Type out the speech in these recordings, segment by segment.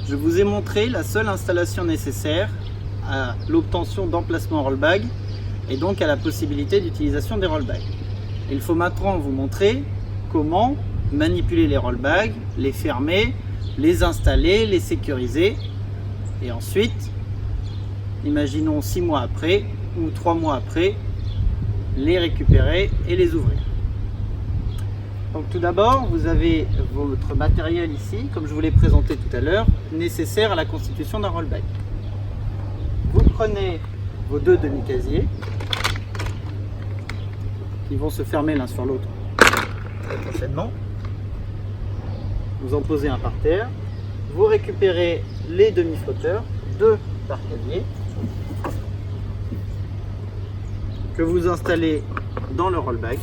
je vous ai montré la seule installation nécessaire à l'obtention d'emplacement rollbag et donc à la possibilité d'utilisation des rollbags. Il faut maintenant vous montrer comment manipuler les rollbags, les fermer, les installer, les sécuriser et ensuite, imaginons 6 mois après ou 3 mois après, les récupérer et les ouvrir. Donc tout d'abord, vous avez votre matériel ici, comme je vous l'ai présenté tout à l'heure, nécessaire à la constitution d'un rollbag. Vous prenez vos deux demi-casiers qui vont se fermer l'un sur l'autre très prochainement. Vous en posez un par terre. Vous récupérez les demi-flotteurs, 2 par casier, que vous installez dans le rollbag.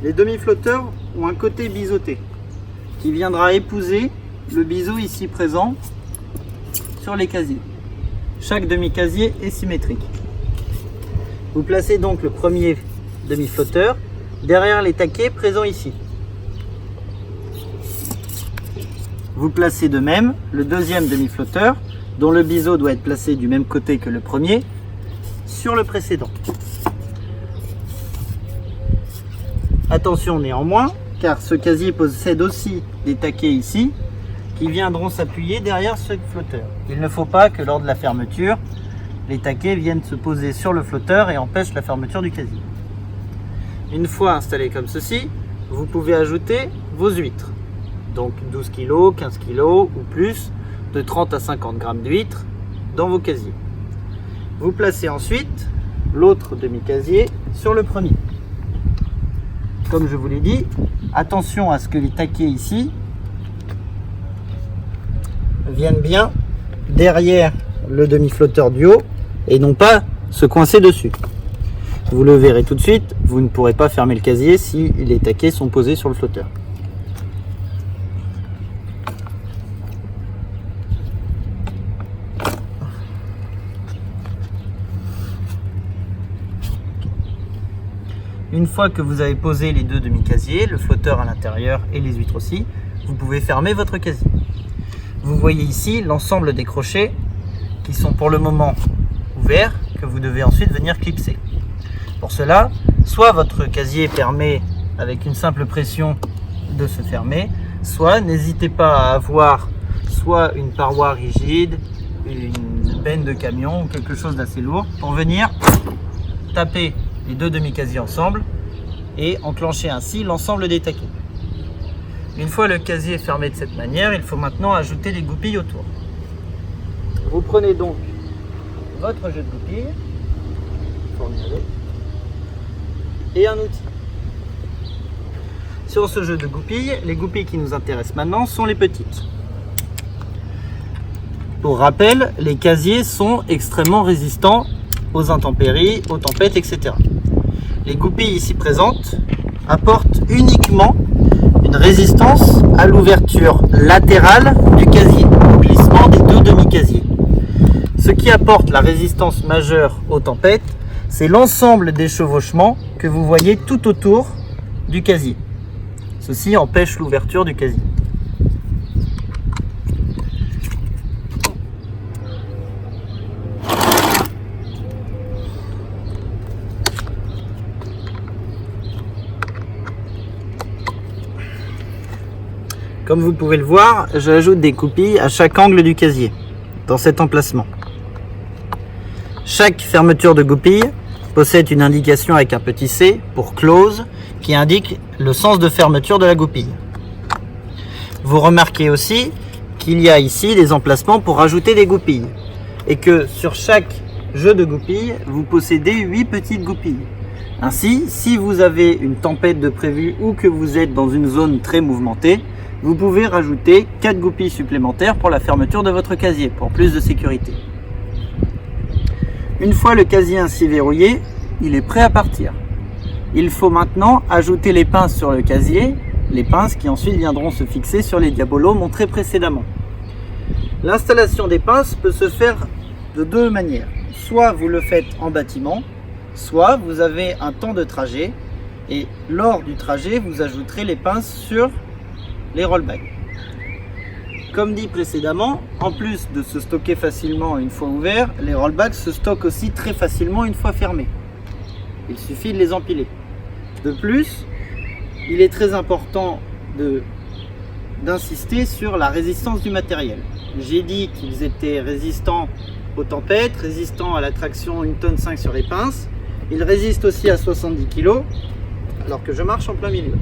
Les demi-flotteurs ont un côté biseauté qui viendra épouser le biseau ici présent sur les casiers. Chaque demi-casier est symétrique. Vous placez donc le premier demi-flotteur derrière les taquets présents ici. Vous placez de même le deuxième demi-flotteur, dont le biseau doit être placé du même côté que le premier, sur le précédent. Attention néanmoins, car ce casier possède aussi des taquets ici, qui viendront s'appuyer derrière ce flotteur. Il ne faut pas que lors de la fermeture, les taquets viennent se poser sur le flotteur et empêchent la fermeture du casier. Une fois installé comme ceci, vous pouvez ajouter vos huîtres. Donc 12 kg, 15 kg ou plus, de 30 à 50 grammes d'huîtres dans vos casiers. Vous placez ensuite l'autre demi-casier sur le premier. Comme je vous l'ai dit, attention à ce que les taquets ici viennent bien derrière le demi-flotteur du haut et non pas se coincer dessus. Vous le verrez tout de suite, vous ne pourrez pas fermer le casier si les taquets sont posés sur le flotteur. Une fois que vous avez posé les deux demi-casiers, le flotteur à l'intérieur et les huîtres aussi, vous pouvez fermer votre casier. Vous voyez ici l'ensemble des crochets qui sont pour le moment ouverts, que vous devez ensuite venir clipser. Pour cela, soit votre casier permet avec une simple pression de se fermer, soit n'hésitez pas à avoir soit une paroi rigide, une benne de camion ou quelque chose d'assez lourd pour venir taper les deux demi-casiers ensemble et enclencher ainsi l'ensemble des taquets. Une fois le casier est fermé de cette manière, il faut maintenant ajouter les goupilles autour. Vous prenez donc votre jeu de goupilles fourni avec et un outil. Sur ce jeu de goupilles, les goupilles qui nous intéressent maintenant sont les petites. Pour rappel, les casiers sont extrêmement résistants aux intempéries, aux tempêtes, etc. Les goupilles ici présentes apportent uniquement une résistance à l'ouverture latérale du casier, au glissement des deux demi-casiers. Ce qui apporte la résistance majeure aux tempêtes, c'est l'ensemble des chevauchements que vous voyez tout autour du casier. Ceci empêche l'ouverture du casier. Comme vous pouvez le voir, j'ajoute des goupilles à chaque angle du casier, dans cet emplacement. Chaque fermeture de goupille possède une indication avec un petit C pour close, qui indique le sens de fermeture de la goupille. Vous remarquez aussi qu'il y a ici des emplacements pour rajouter des goupilles, et que sur chaque jeu de goupilles, vous possédez 8 petites goupilles. Ainsi, si vous avez une tempête de prévu ou que vous êtes dans une zone très mouvementée, vous pouvez rajouter 4 goupilles supplémentaires pour la fermeture de votre casier, pour plus de sécurité. Une fois le casier ainsi verrouillé, il est prêt à partir. Il faut maintenant ajouter les pinces sur le casier, les pinces qui ensuite viendront se fixer sur les diabolos montrés précédemment. L'installation des pinces peut se faire de deux manières. Soit vous le faites en bâtiment, soit vous avez un temps de trajet et lors du trajet, vous ajouterez les pinces sur les rollbags. Comme dit précédemment, en plus de se stocker facilement une fois ouverts, les rollbacks se stockent aussi très facilement une fois fermés. Il suffit de les empiler. De plus, il est très important d'insister sur la résistance du matériel. J'ai dit qu'ils étaient résistants aux tempêtes, résistants à la traction 1,5 tonne sur les pinces. Ils résistent aussi à 70 kg, alors que je marche en plein milieu.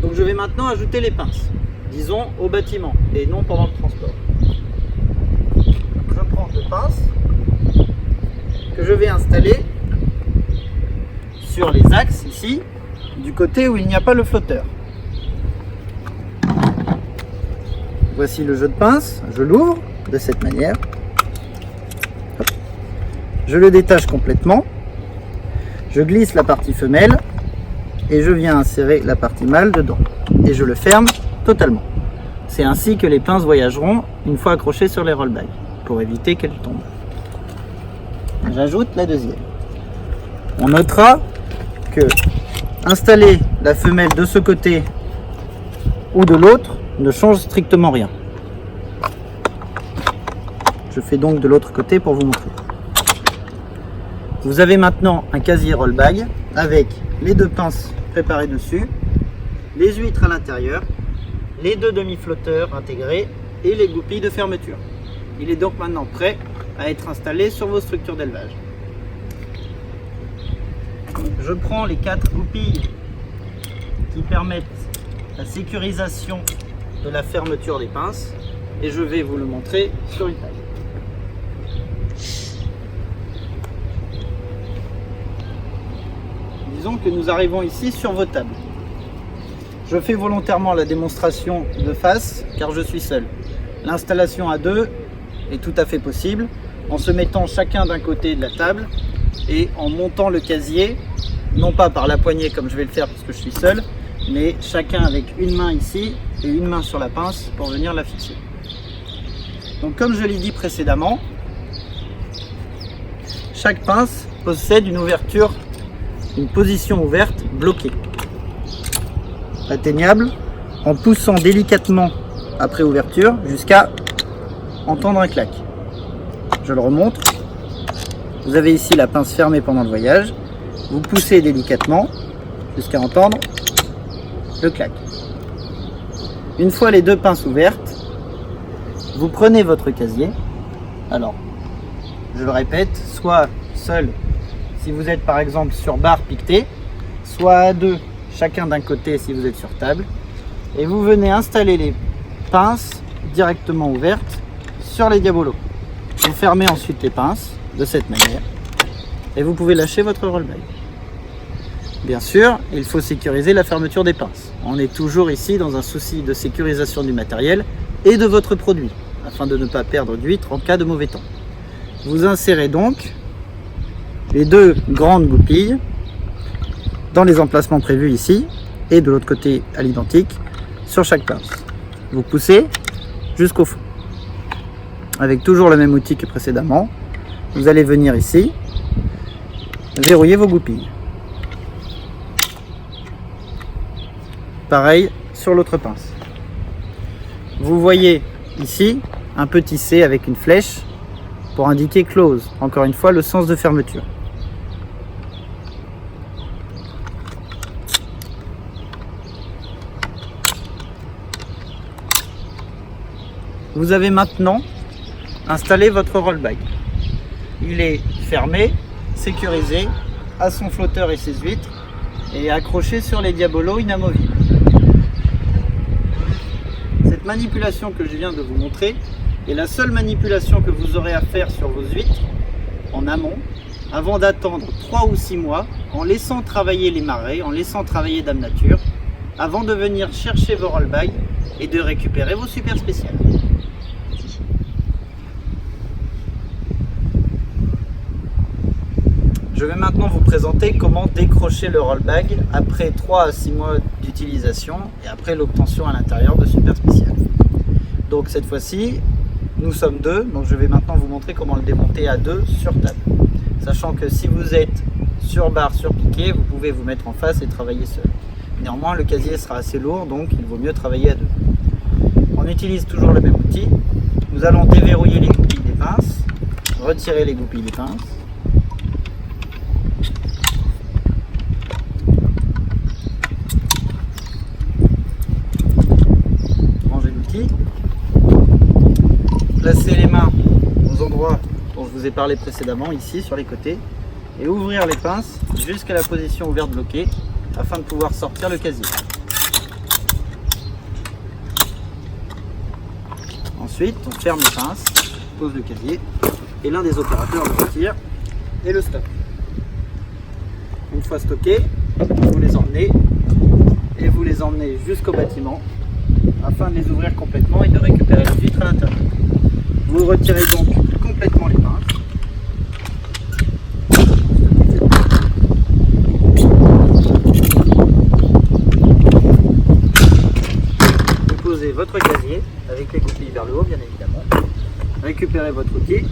Donc je vais maintenant ajouter les pinces, disons au bâtiment et non pendant le transport. Je prends 2 pinces que je vais installer sur les axes ici, du côté où il n'y a pas le flotteur. Voici le jeu de pince, je l'ouvre de cette manière. Hop. Je le détache complètement, je glisse la partie femelle et je viens insérer la partie mâle dedans et je le ferme totalement. C'est ainsi que les pinces voyageront une fois accrochées sur les rollbags pour éviter qu'elles tombent. J'ajoute la deuxième. On notera que installer la femelle de ce côté ou de l'autre ne change strictement rien. Je fais donc de l'autre côté pour vous montrer. Vous avez maintenant un casier rollbag avec les 2 pinces préparées dessus, les huîtres à l'intérieur, les 2 demi-flotteurs intégrés et les goupilles de fermeture. Il est donc maintenant prêt à être installé sur vos structures d'élevage. Je prends les 4 goupilles qui permettent la sécurisation de la fermeture des pinces et je vais vous le montrer sur une table. Disons que nous arrivons ici sur vos tables. Je fais volontairement la démonstration de face car je suis seul. L'installation à 2 est tout à fait possible en se mettant chacun d'un côté de la table et en montant le casier, non pas par la poignée comme je vais le faire parce que je suis seul, mais chacun avec une main ici et une main sur la pince pour venir la fixer. Donc comme je l'ai dit précédemment, chaque pince possède une ouverture, une position ouverte bloquée, atteignable en poussant délicatement après ouverture jusqu'à entendre un clac. Je le remonte. Vous avez ici la pince fermée pendant le voyage. Vous poussez délicatement jusqu'à entendre le clac. Une fois les 2 pinces ouvertes, vous prenez votre casier. Alors, je le répète, soit seul si vous êtes par exemple sur barre piquetée, soit à 2 chacun d'un côté si vous êtes sur table, et vous venez installer les pinces directement ouvertes sur les diabolos. Vous fermez ensuite les pinces de cette manière et vous pouvez lâcher votre rollbag. Bien sûr, il faut sécuriser la fermeture des pinces. On est toujours ici dans un souci de sécurisation du matériel et de votre produit, afin de ne pas perdre d'huîtres en cas de mauvais temps. Vous insérez donc les 2 grandes goupilles dans les emplacements prévus ici et de l'autre côté à l'identique sur chaque pince. Vous poussez jusqu'au fond. Avec toujours le même outil que précédemment, vous allez venir ici, verrouiller vos goupilles. Pareil sur l'autre pince. Vous voyez ici un petit C avec une flèche pour indiquer close, encore une fois le sens de fermeture. Vous avez maintenant installé votre rollbag. Il est fermé, sécurisé, à son flotteur et ses huîtres et accroché sur les diabolos inamovibles. Cette manipulation que je viens de vous montrer est la seule manipulation que vous aurez à faire sur vos huîtres en amont avant d'attendre 3 ou 6 mois en laissant travailler les marées, en laissant travailler Dame Nature avant de venir chercher vos rollbags et de récupérer vos super spéciales. Je vais maintenant vous présenter comment décrocher le rollbag après 3 à 6 mois d'utilisation et après l'obtention à l'intérieur de super spéciales. Donc cette fois-ci, nous sommes 2, donc je vais maintenant vous montrer comment le démonter à 2 sur table. Sachant que si vous êtes sur barre, sur piquet, vous pouvez vous mettre en face et travailler seul. Néanmoins, le casier sera assez lourd, donc il vaut mieux travailler à 2. On utilise toujours le même outil. Nous allons déverrouiller les goupilles des pinces, retirer les goupilles des pinces. Ranger l'outil. Placer les mains aux endroits dont je vous ai parlé précédemment, ici sur les côtés, et ouvrir les pinces jusqu'à la position ouverte bloquée afin de pouvoir sortir le casier. Ensuite, on ferme les pinces, pose le casier et l'un des opérateurs le retire et le stocke. Une fois stocké, vous les emmenez jusqu'au bâtiment afin de les ouvrir complètement et de récupérer les vitres à l'intérieur. Vous retirez donc complètement les pinces. Vous posez votre casier avec les goupilles vers le haut, bien évidemment. Récupérez votre outil.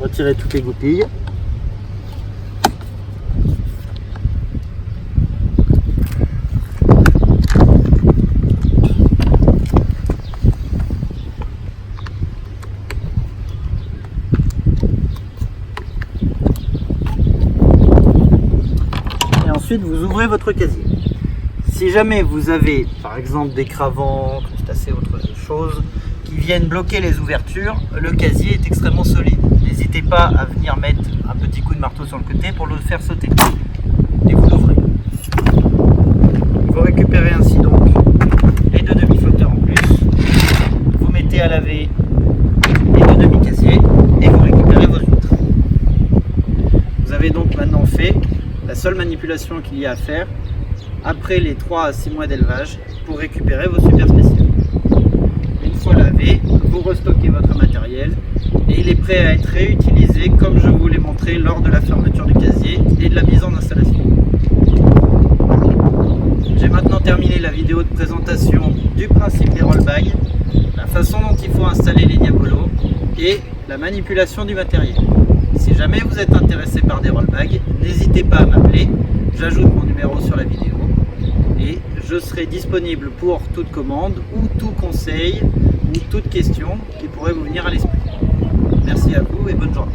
Retirez toutes les goupilles. Ensuite, vous ouvrez votre casier. Si jamais vous avez, par exemple, des cravants, crustacés, autre chose, qui viennent bloquer les ouvertures, le casier est extrêmement solide. N'hésitez pas à venir mettre un petit coup de marteau sur le côté pour le faire sauter. Et vous l'ouvrez. Vous récupérez ainsi donc les deux demi-flotteurs en plus. Vous mettez à laver les deux demi-casiers et vous récupérez vos vitres. Vous avez donc maintenant fait la seule manipulation qu'il y a à faire après les 3 à 6 mois d'élevage pour récupérer vos super spéciaux. Une fois lavé, vous restockez votre matériel et il est prêt à être réutilisé comme je vous l'ai montré lors de la fermeture du casier et de la mise en installation. J'ai maintenant terminé la vidéo de présentation du principe des rollbags, la façon dont il faut installer les diabolos et la manipulation du matériel. Si jamais vous êtes intéressé par des rollbags, n'hésitez pas à m'appeler, j'ajoute mon numéro sur la vidéo et je serai disponible pour toute commande ou tout conseil ou toute question qui pourrait vous venir à l'esprit. Merci à vous et bonne journée.